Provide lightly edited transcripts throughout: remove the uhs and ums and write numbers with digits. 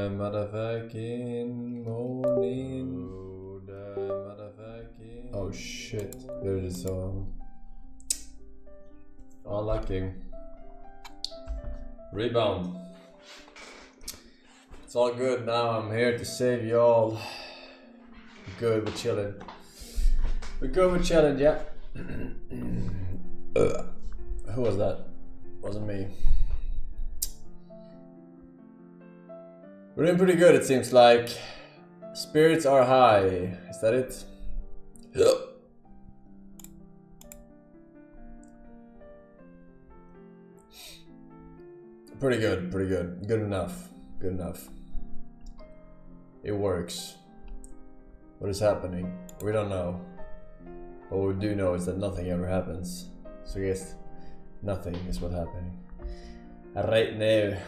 motherfucking morning. Oh shit, there is unlucky. Rebound. It's all good now. I'm here to save y'all. Good, we're chilling. We're good, we're chilling, yeah. Who was that? Wasn't me. We're doing pretty good, it seems like. Spirits are high. Is that it? Yep. Pretty good, pretty good. Good enough. Good enough. It works. What is happening? We don't know. What we do know is that nothing ever happens. So I guess nothing is what's happening. Right now.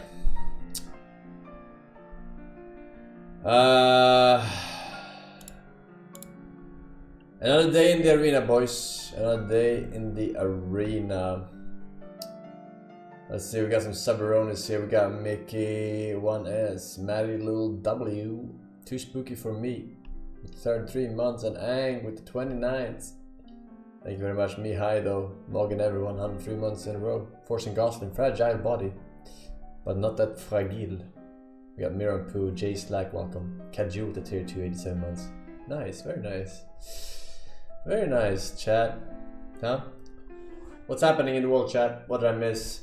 Another day in the arena, boys. Another day in the arena. Let's see, we got some Sabaronis here. We got Mickey 1S, Maddie Lil W, Too Spooky for Me, with 33 months, and Ang with the 29th. Thank you very much. Me high though. Morgan everyone, 103 months in a row. Forsen Gosling, fragile body, but not that fragile. We got Miran Poo, Jay Slack, welcome. Kajul with the tier 2, 87 months. Nice, very nice. Very nice, chat. Huh? What's happening in the world, chat? What did I miss?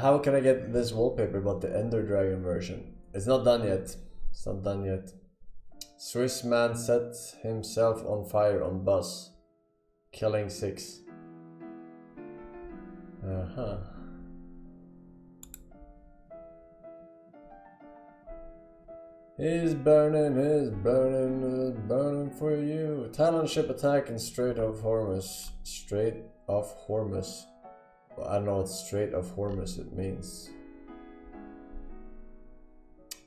How can I get this wallpaper about the Ender Dragon version? It's not done yet. It's not done yet. Swiss man set himself on fire on bus, killing 6. He's burning for you. Talon ship attack in Strait of Hormuz. Strait of Hormuz. Well, I don't know what Strait of Hormuz it means.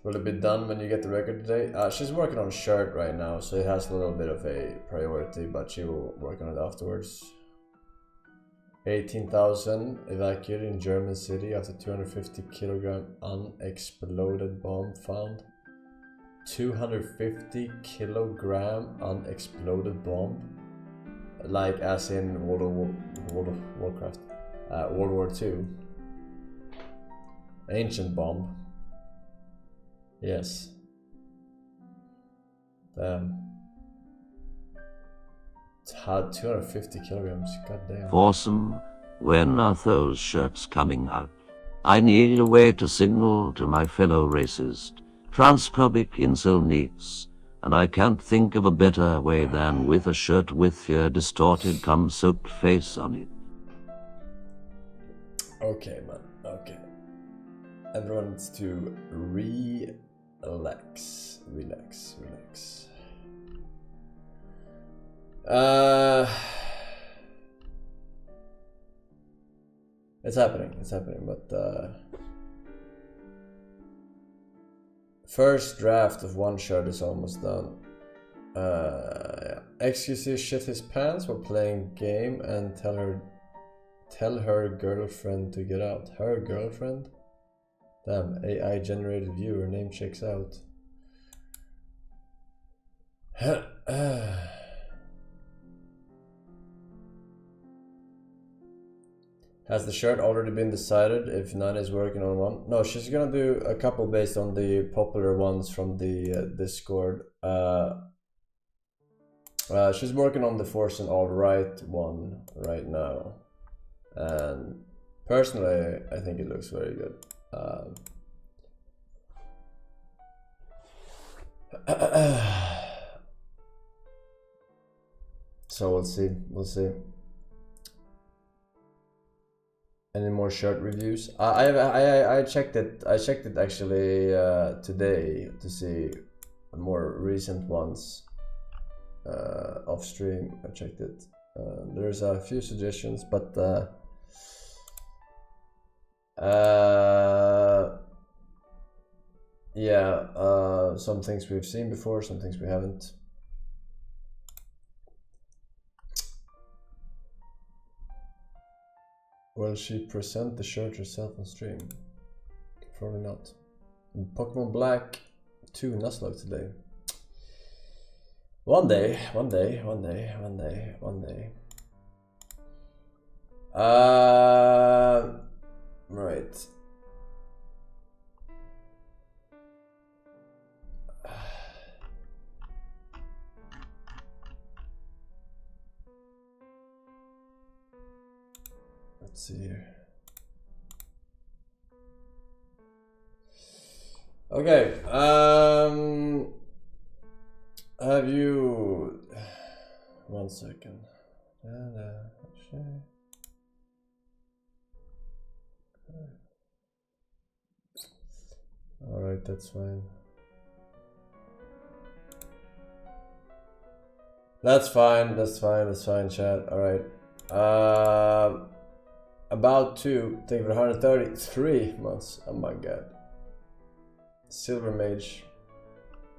Will it be done when you get the record today? She's working on a shirt right now, so it has a little bit of a priority, but she will work on it afterwards. 18,000 evacuated in German city after 250 kilogram unexploded bomb found. 250 kilogram unexploded bomb? Like as in World of Warcraft. World War II. Ancient bomb. Yes. Damn. It's had 250 kilograms. Goddamn. Forsen, when are those shirts coming out? I need a way to signal to my fellow racist, transphobic incel needs, and I can't think of a better way than with a shirt with your distorted cum-soaked face on it. Okay, man. Okay. Everyone needs to relax. Relax. It's happening, but first draft of one shirt is almost done. Yeah. XQC shit his pants while playing game and tell her girlfriend to get out. Her girlfriend? Damn, AI generated viewer name checks out. Has the shirt already been decided if Nana is working on one? No, she's gonna do a couple based on the popular ones from the Discord. She's working on the Forsen Alright one right now. And personally, I think it looks very good. So we'll see. Any more shirt reviews? I checked it. I checked it actually today to see more recent ones off stream. I checked it. There's a few suggestions, but yeah, some things we've seen before, some things we haven't. Will she present the shirt herself on stream? Probably not. Pokemon Black 2 Nuzlocke today. One day. Right. Let's see here. Okay, have you... One second. Alright, that's fine. That's fine, chat. Alright. About to, thank you for 133 months. Oh my god. Silver Mage.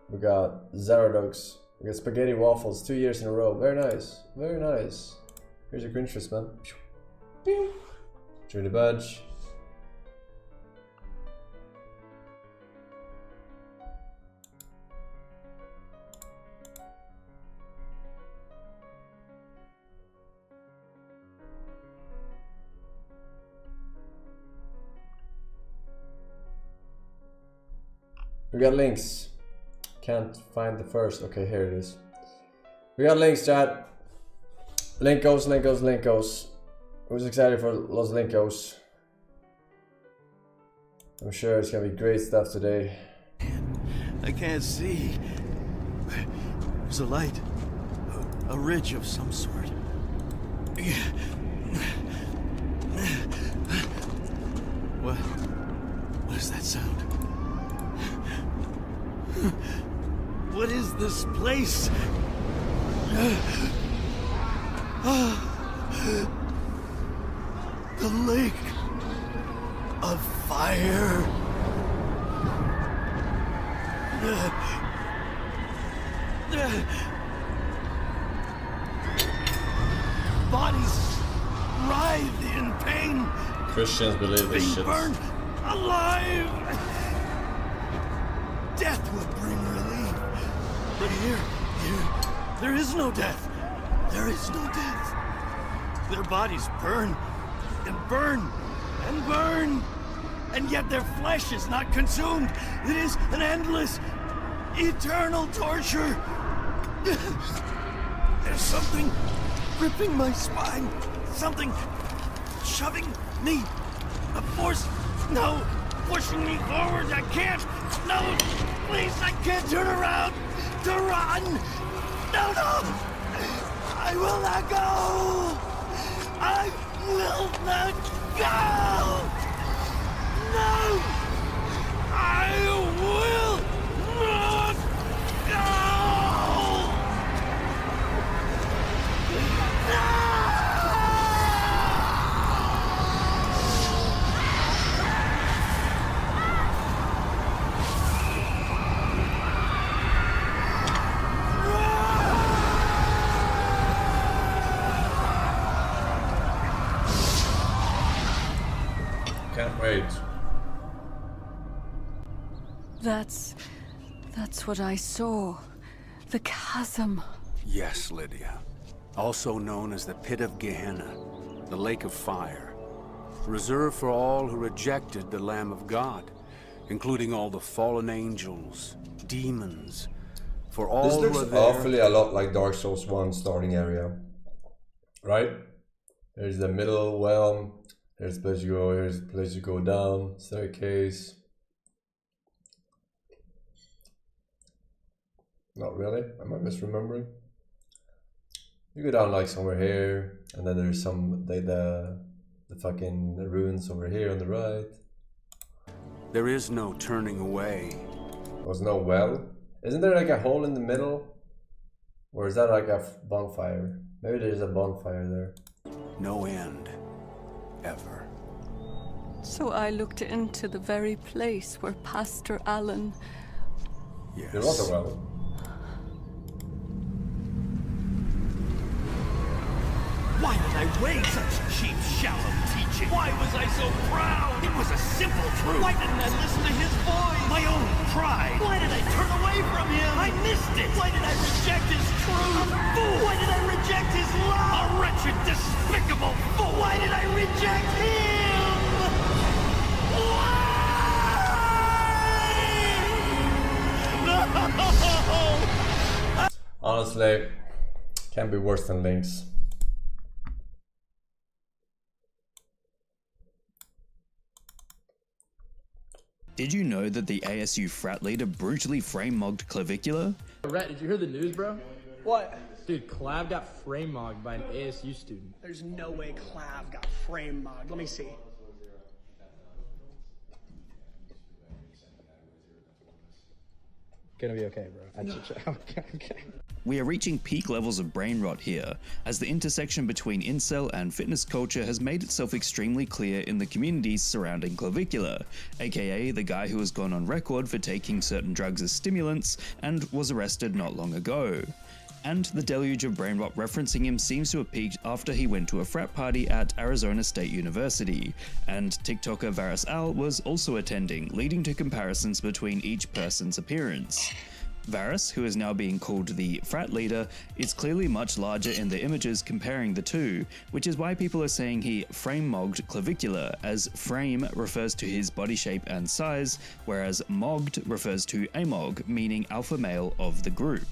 We got Zaradox. We got Spaghetti Waffles 2 years in a row. Very nice. Very nice. Here's your Grinchmas, man. Enjoy the badge. We got links. Can't find the first. Okay, here it is. We got links, chat. Linkos. Who's excited for Los Linkos? I'm sure it's gonna be great stuff today. I can't see. There's a light. A ridge of some sort. What is that sound? What is this place? The lake of fire. Bodies writhe in pain. Christians believe this being shit. Burned alive. Death would bring relief. But here, there is no death. There is no death. Their bodies burn and burn and burn. And yet their flesh is not consumed. It is an endless, eternal torture. There's something gripping my spine. Something shoving me. A force. No. Pushing me forward. I can't. No. Please, I can't turn around to run. No. I will not go. I will not go. No. I will not go. No. Can't wait. That's what I saw. The chasm. Yes, Lydia. Also known as the Pit of Gehenna, the Lake of Fire. Reserved for all who rejected the Lamb of God, including all the fallen angels, demons. For all This who looks are there. awfully a lot like Dark Souls 1 starting area. Right? There's the middle realm. There's a place you go, here's a place you go down, staircase. Not really, am I misremembering? You go down like somewhere here, and then there's some, the fucking ruins over here on the right. There is no turning away. There's no well. Isn't there like a hole in the middle? Or is that like a bonfire? Maybe there's a bonfire there. No end. Ever. So I looked into the very place where Pastor Allen... Yes. There was a well. Why? I weigh such cheap, shallow teaching? Why was I so proud? It was a simple truth. Why didn't I listen to his voice? My own pride. Why did I turn away from him? I missed it. Why did I reject his truth? A fool. Why did I reject his love? A wretched, despicable fool. Why did I reject him? Why? No! Honestly, can't be worse than Lynx. Did you know that the ASU frat leader brutally frame-mogged Clavicula? Rhett, did you hear the news, bro? What? Dude, Clav got frame-mogged by an ASU student. There's no way Clav got frame-mogged. Let me see. Gonna be okay, bro. Okay. We are reaching peak levels of brain rot here, as the intersection between incel and fitness culture has made itself extremely clear in the communities surrounding Clavicula, aka the guy who has gone on record for taking certain drugs as stimulants and was arrested not long ago. And the deluge of brain rot referencing him seems to have peaked after he went to a frat party at Arizona State University, and TikToker Varys Al was also attending, leading to comparisons between each person's appearance. Varys, who is now being called the frat leader, is clearly much larger in the images comparing the two, which is why people are saying he frame-mogged Clavicula, as frame refers to his body shape and size, whereas mogged refers to amog, meaning alpha male of the group.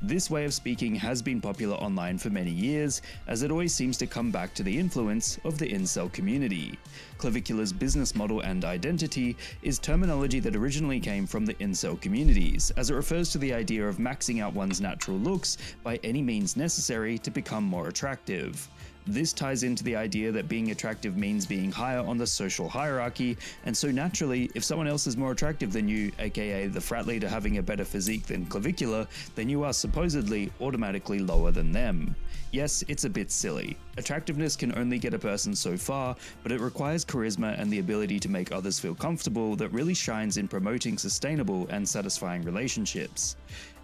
This way of speaking has been popular online for many years, as it always seems to come back to the influence of the incel community. Clavicula's business model and identity is terminology that originally came from the incel communities, as it refers to the idea of maxing out one's natural looks by any means necessary to become more attractive. This ties into the idea that being attractive means being higher on the social hierarchy, and so naturally, if someone else is more attractive than you, aka the frat leader having a better physique than Clavicula, then you are supposedly automatically lower than them. Yes, it's a bit silly. Attractiveness can only get a person so far, but it requires charisma and the ability to make others feel comfortable that really shines in promoting sustainable and satisfying relationships.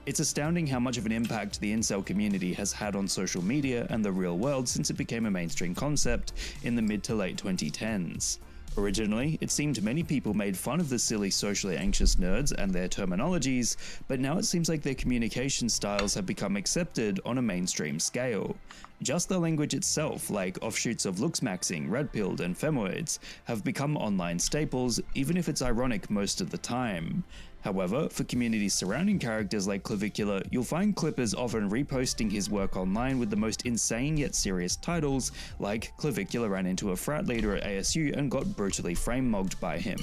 It's astounding how much of an impact the incel community has had on social media and the real world since it became a mainstream concept in the mid to late 2010s. Originally, it seemed many people made fun of the silly socially anxious nerds and their terminologies, but now it seems like their communication styles have become accepted on a mainstream scale. Just the language itself, like offshoots of looks-maxing, red-pilled, and femoids, have become online staples, even if it's ironic most of the time. However, for communities surrounding characters like Clavicula, you'll find clippers often reposting his work online with the most insane yet serious titles, like Clavicula ran into a frat leader at ASU and got brutally frame-mogged by him.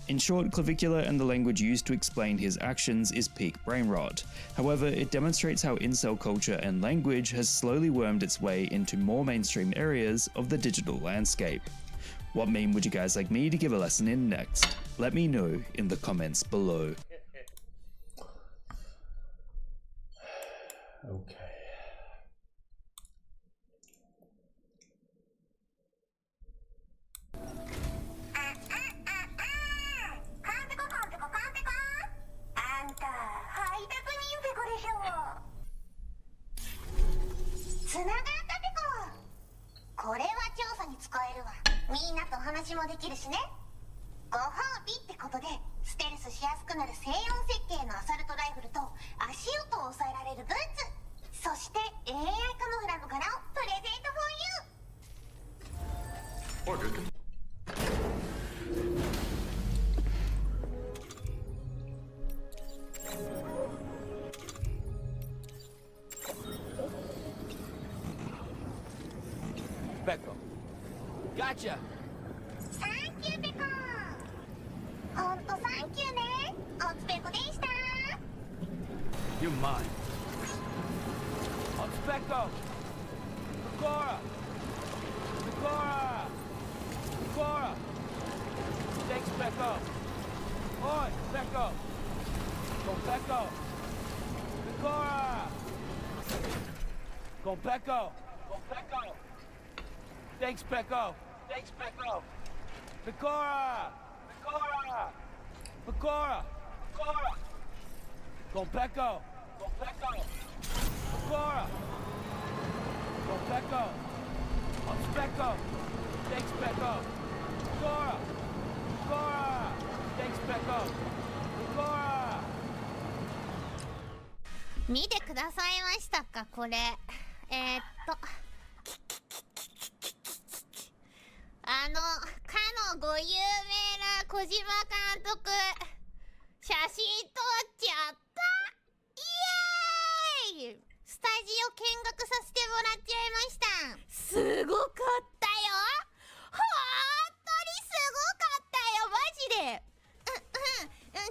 In short, Clavicula and the language used to explain his actions is peak brain rot. However, it demonstrates how incel culture and language has slowly wormed its way into more mainstream areas of the digital landscape. What meme would you guys like me to give a lesson in next? Let me know in the comments below. Okay. Becco. Gotcha! Thank you, Becco! Honto, thank you, ne! Otsupeco deshita! You're mine. On Becco! Sakura! Sakura! Sakura! Thanks, Becco! Oi, Becco! Con Becco! Sakura! Con Becco! Con Becco! Thanks, Becco! Thanks, Becco! Pecora! Pecora! Pecora! Pecora! Con Becco! Con Becco! Pecora! Con Becco! Oh, Specco! Thanks, Specco! Cora! Cora! Thanks, Specco! Cora! 見てくださいましたかこれ。かのご有名な小島監督、写真撮っちゃった。イエーイ！スタジオ見学させてもらっちゃいました。すごかったよ。ほんとにすごかったよ、マジで。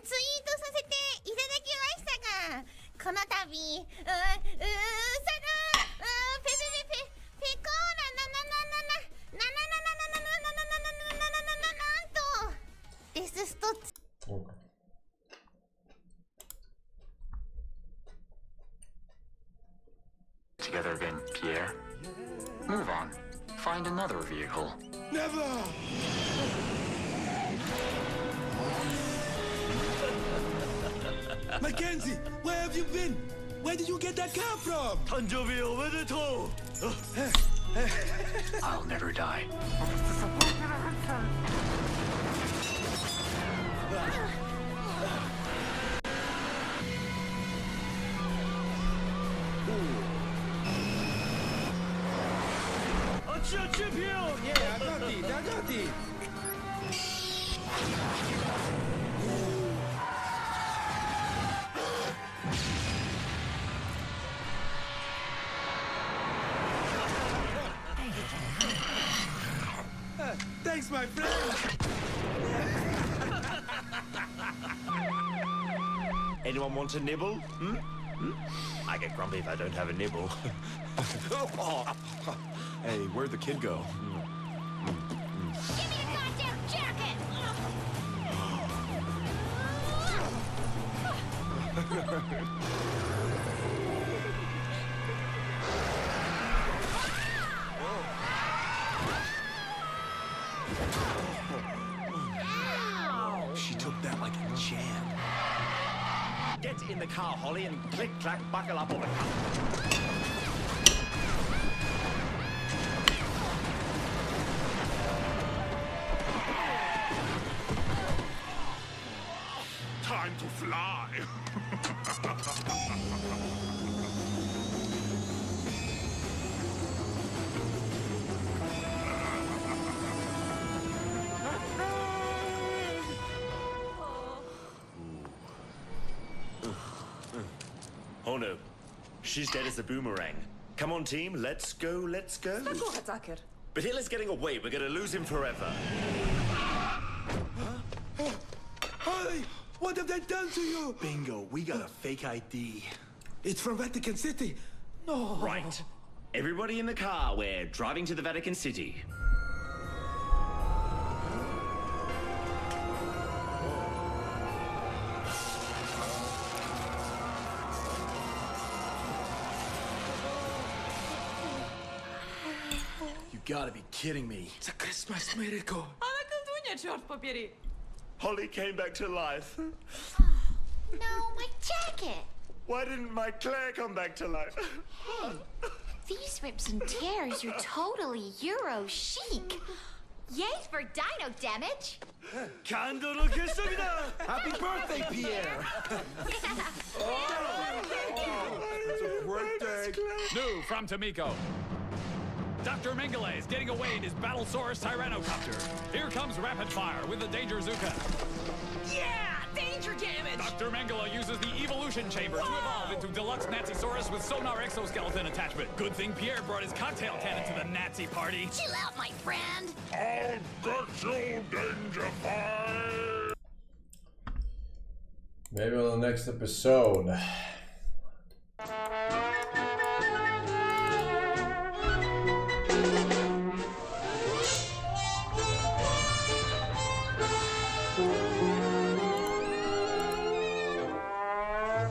ツイートさせていただきましたが、この度、ペコーなんとデスストTogether again, Pierre. Move on. Find another vehicle. Never! Mackenzie, where have you been? Where did you get that car from? Tanjobi omedetou! I'll never die. Yeah, I got it. Thanks, my friend. Anyone want a nibble? I get grumpy if I don't have a nibble. Hey, where'd the kid go? Give me your goddamn jacket! She took that like a champ. Get in the car, Holly, and click-clack buckle up all the car. Time to fly. Oh no, she's dead as a boomerang. Come on, team, let's go, let's go. But Hitler's getting away, we're gonna lose him forever. Holly, what have they done to you? Bingo, we got a fake ID. It's from Vatican City. No. Right. Everybody in the car, we're driving to the Vatican City. You gotta be kidding me. It's a Christmas miracle. Holly came back to life. No, my jacket! Why didn't my Claire come back to life? Hey, these rips and tears are totally Euro chic. Yay for dino damage! Happy birthday, Pierre! It's a great day. New from Tomiko. Dr. Mengele is getting away in his Battlesaurus Tyrannocopter. Here comes Rapid Fire with the Danger Zuka. Yeah! Danger damage! Dr. Mengele uses the Evolution Chamber to evolve into Deluxe Nazisaurus with sonar exoskeleton attachment. Good thing Pierre brought his cocktail cannon to the Nazi party. Chill out, my friend! I'll get you, Danger Fire! Maybe on the next episode.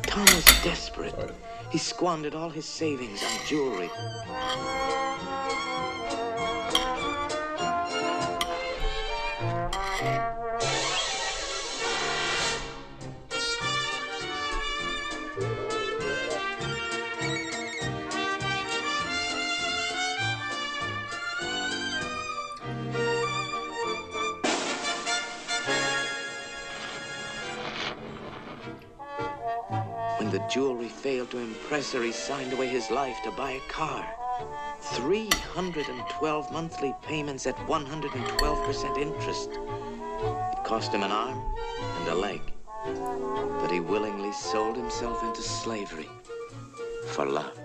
Tom was desperate. He squandered all his savings on jewelry. When the jewelry failed to impress her, he signed away his life to buy a car. 312 monthly payments at 112% interest. It cost him an arm and a leg, but he willingly sold himself into slavery for love.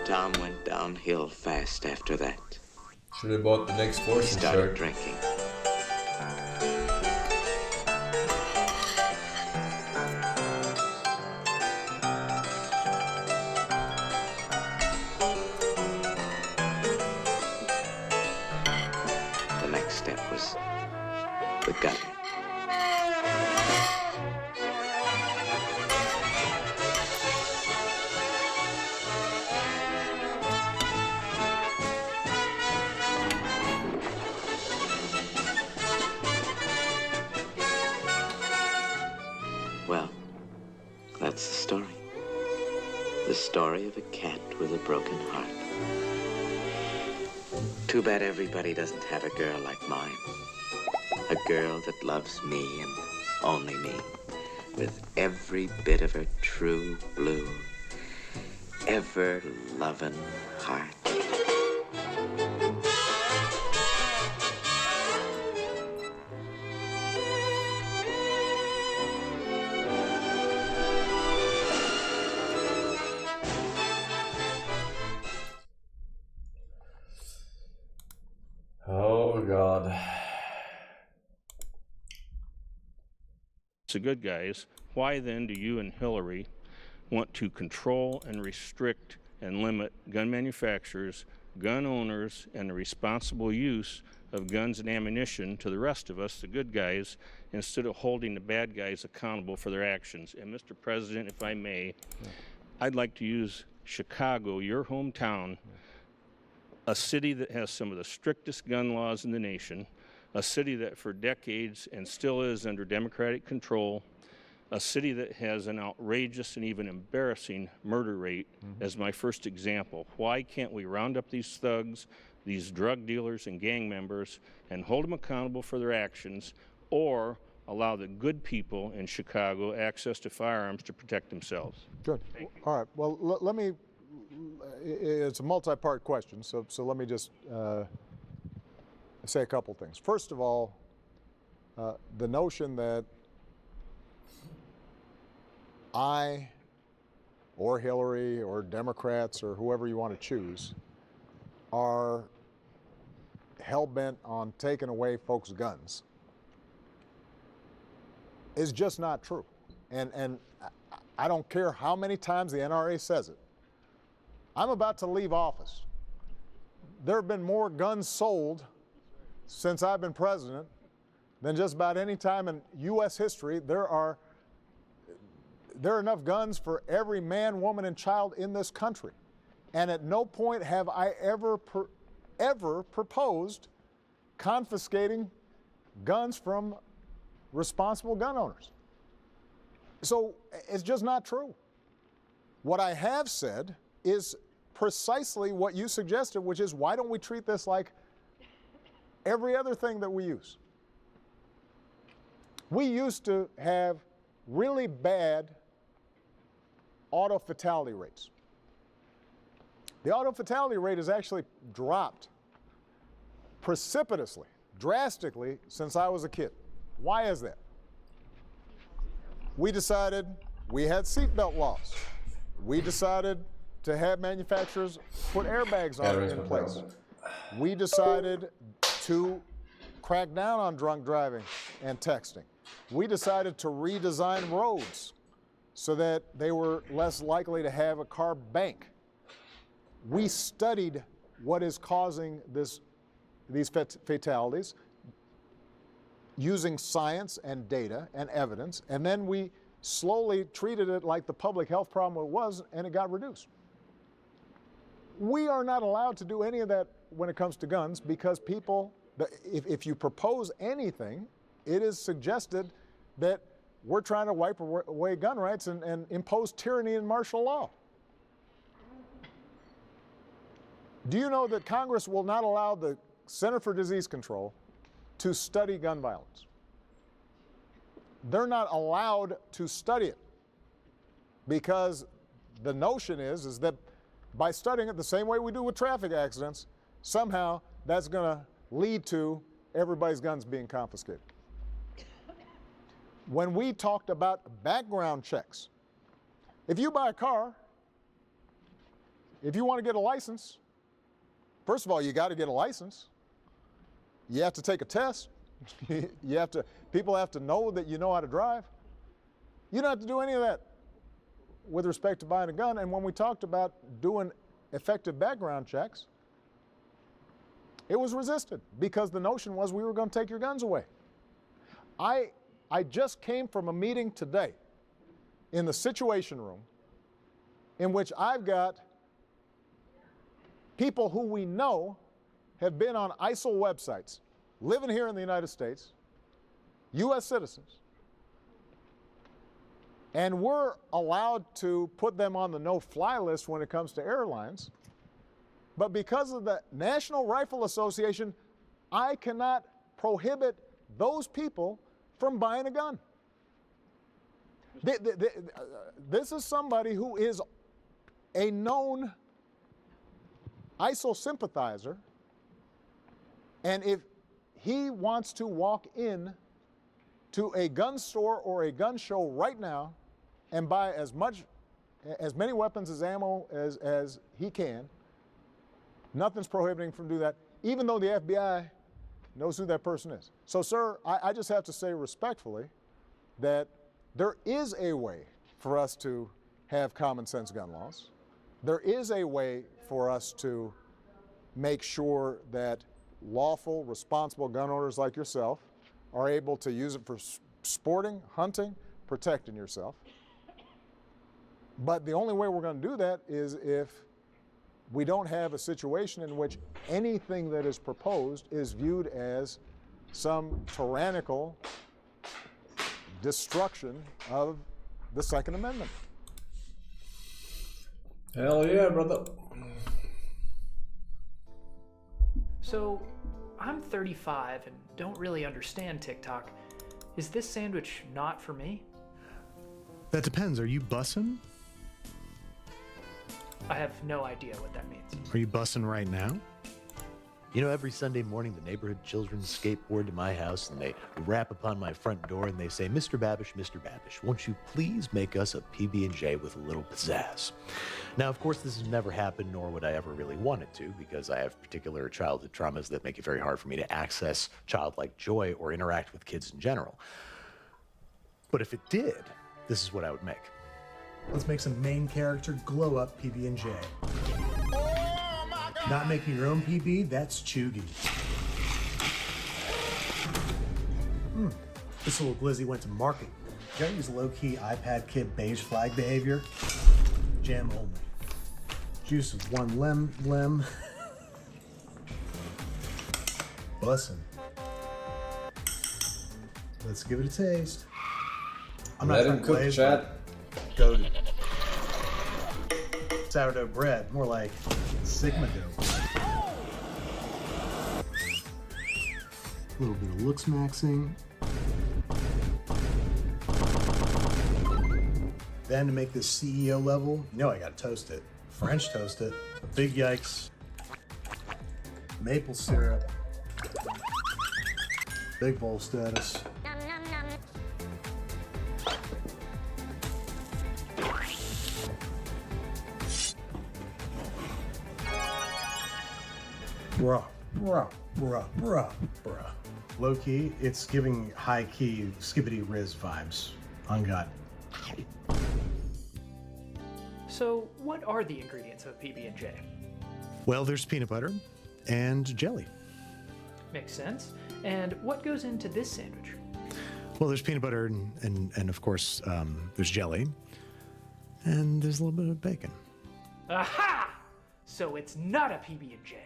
Tom went downhill fast after that. Should have bought the next Forsen He started shirt. drinking. The next step was the gutter. Well, that's the story. The story of a cat with a broken heart. Too bad everybody doesn't have a girl like mine. A girl that loves me and only me, with every bit of her true blue, ever-loving heart. Oh God. The good guys, why then do you and Hillary want to control and restrict and limit gun manufacturers, gun owners, and the responsible use of guns and ammunition to the rest of us, the good guys, instead of holding the bad guys accountable for their actions? And Mr. President, if I may, I'd like to use Chicago, your hometown, a city that has some of the strictest gun laws in the nation, a city that for decades and still is under Democratic control, a city that has an outrageous and even embarrassing murder rate as my first example. Why can't we round up these thugs, these drug dealers and gang members, and hold them accountable for their actions, or allow the good people in Chicago access to firearms to protect themselves? Good. All right. Well, let me, it's a multi-part question, so let me just say a couple things. First of all, the notion that I or Hillary or Democrats or whoever you want to choose are hell-bent on taking away folks' guns is just not true. And I don't care how many times the NRA says it. I'm about to leave office. There have been more guns sold since I've been president than just about any time in U.S. history. There are enough guns for every man, woman, and child in this country. And at no point have I ever proposed confiscating guns from responsible gun owners. So it's just not true. What I have said is precisely what you suggested, which is, why don't we treat this like every other thing that we use? We used to have really bad auto fatality rates. The auto fatality rate has actually dropped precipitously, drastically, since I was a kid. Why is that? We decided we had seatbelt laws. We decided to have manufacturers put airbags on in place. We decided to crack down on drunk driving and texting. We decided to redesign roads so that they were less likely to have a car bank. We studied what is causing these fatalities using science and data and evidence, and then we slowly treated it like the public health problem it was, and it got reduced. We are not allowed to do any of that when it comes to guns because people, if you propose anything, it is suggested that we're trying to wipe away gun rights and impose tyranny and martial law. Do you know that Congress will not allow the Center for Disease Control to study gun violence? They're not allowed to study it because the notion is that by studying it the same way we do with traffic accidents, somehow that's going to lead to everybody's guns being confiscated. When we talked about background checks, if you buy a car, if you want to get a license, first of all, you got to get a license. You have to take a test. People have to know that you know how to drive. You don't have to do any of that with respect to buying a gun. And when we talked about doing effective background checks, it was resisted because the notion was we were going to take your guns away. I just came from a meeting today in the Situation Room in which I've got people who we know have been on ISIL websites, living here in the United States, U.S. citizens, and we're allowed to put them on the no-fly list when it comes to airlines, but because of the National Rifle Association, I cannot prohibit those people from buying a gun. This is somebody who is a known ISIL sympathizer, and if he wants to walk in to a gun store or a gun show right now and buy as many weapons as ammo as he can, nothing's prohibiting him from doing that, even though the FBI knows who that person is. So, sir, I just have to say respectfully that there is a way for us to have common sense gun laws. There is a way for us to make sure that lawful, responsible gun owners like yourself are able to use it for sporting, hunting, protecting yourself. But the only way we're going to do that is if we don't have a situation in which anything that is proposed is viewed as some tyrannical destruction of the Second Amendment. Hell yeah, brother. So, I'm 35 and don't really understand TikTok. Is this sandwich not for me? That depends. Are you bussin'? I have no idea what that means. Are you bussin' right now? You know, every Sunday morning, the neighborhood children skateboard to my house and they rap upon my front door and they say, Mr. Babish, won't you please make us a PB&J with a little pizzazz? Now, of course, this has never happened, nor would I ever really want it to, because I have particular childhood traumas that make it very hard for me to access childlike joy or interact with kids in general. But if it did, this is what I would make. Let's make some main character glow up PB&J. Not making your own PB, that's chuggy. This little glizzy went to market. You gotta use low-key iPad kid beige flag behavior. Jam only. Juice of one lem. Bussin'. Let's give it a taste. I'm not Let him cook, chat. Goated. Sourdough bread, more like Sigma dough. A little bit of looks maxing. Then to make this CEO level, you know I gotta toast it. French toast it. Big yikes. Maple syrup. Big bowl status. Bruh. Low key, it's giving high key Skibbity Riz vibes. On God. So, what are the ingredients of PB&J? Well, there's peanut butter and jelly. Makes sense. And what goes into this sandwich? Well, there's peanut butter and of course, there's jelly. And there's a little bit of bacon. Aha! So it's not a PB&J.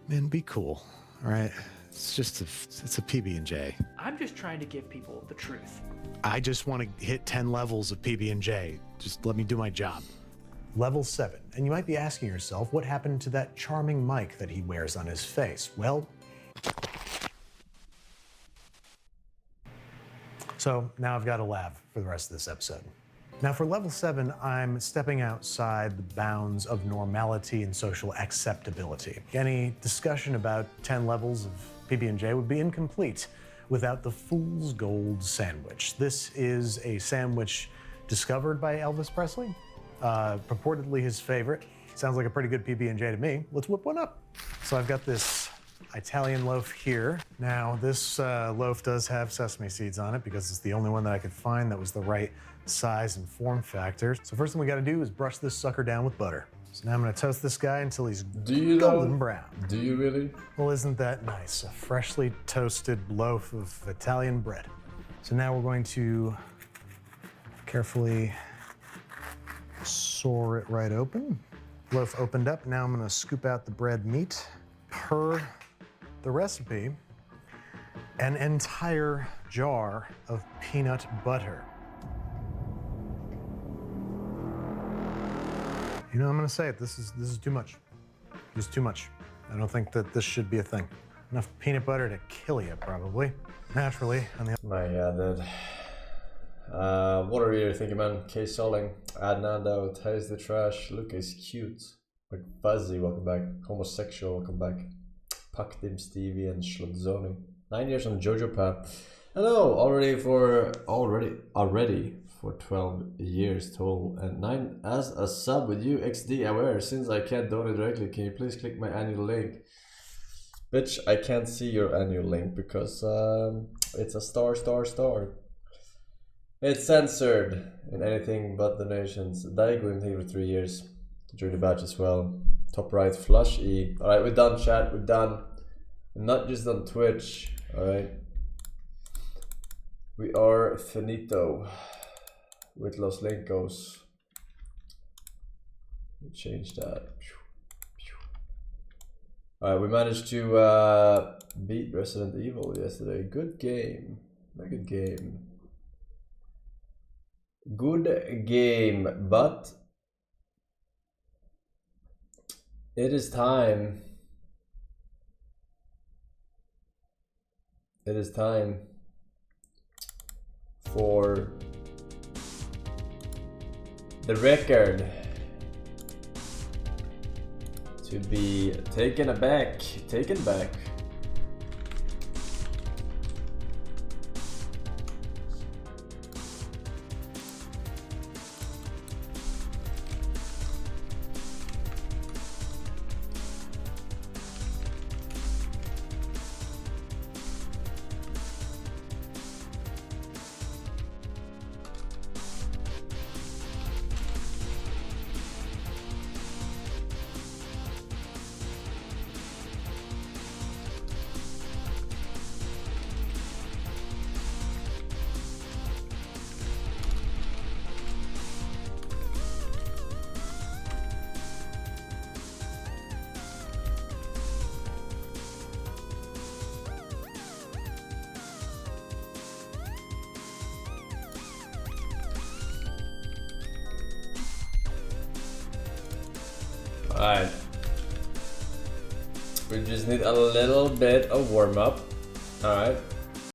Man, be cool, all right? It's just it's a PB&J. I'm just trying to give people the truth. I just want to hit 10 levels of PB&J. Just let me do my job. Level 7, and you might be asking yourself, what happened to that charming mic that he wears on his face? Well, so now I've got a lav for the rest of this episode. Now for level 7, I'm stepping outside the bounds of normality and social acceptability. Any discussion about 10 levels of PB&J would be incomplete without the Fool's Gold sandwich. This is a sandwich discovered by Elvis Presley, purportedly his favorite. Sounds like a pretty good PB&J to me. Let's whip one up. So I've got this Italian loaf here. Now this loaf does have sesame seeds on it because it's the only one that I could find that was the right size and form factor. So first thing we gotta do is brush this sucker down with butter. So now I'm gonna toast this guy until he's golden brown. Do you really? Well, isn't that nice? A freshly toasted loaf of Italian bread. So now we're going to carefully saw it right open. Loaf opened up. Now I'm gonna scoop out the bread meat. Per the recipe, an entire jar of peanut butter. You know, I'm gonna say it, this is too much. This is too much. I don't think that this should be a thing. Enough peanut butter to kill you, probably. Naturally, on the My god, dude. What are you thinking, man? K Soling, Adnan out, Taste the Trash, Luke is cute. McFuzzy, welcome back. Homosexual, welcome back. Pakdim Stevie and Schlotzoni. 9 years on Jojo Path. Hello, already for 12 years total, and 9 as a sub with you, XD aware. Since I can't donate directly, can you please click my annual link? Bitch, I can't see your annual link because it's a star. It's censored in anything but donations. Daigwim, thank you for 3 years. During the batch as well. Top right, Flush E. Alright, we're done, chat. We're done. Not just on Twitch. Alright. We are finito with Los Lencos. We changed that. Alright, we managed to beat Resident Evil yesterday. Good game. Very good game. Good game, but it is time. It is time for the record to be taken back. Alright. We just need a little bit of warm up. Alright.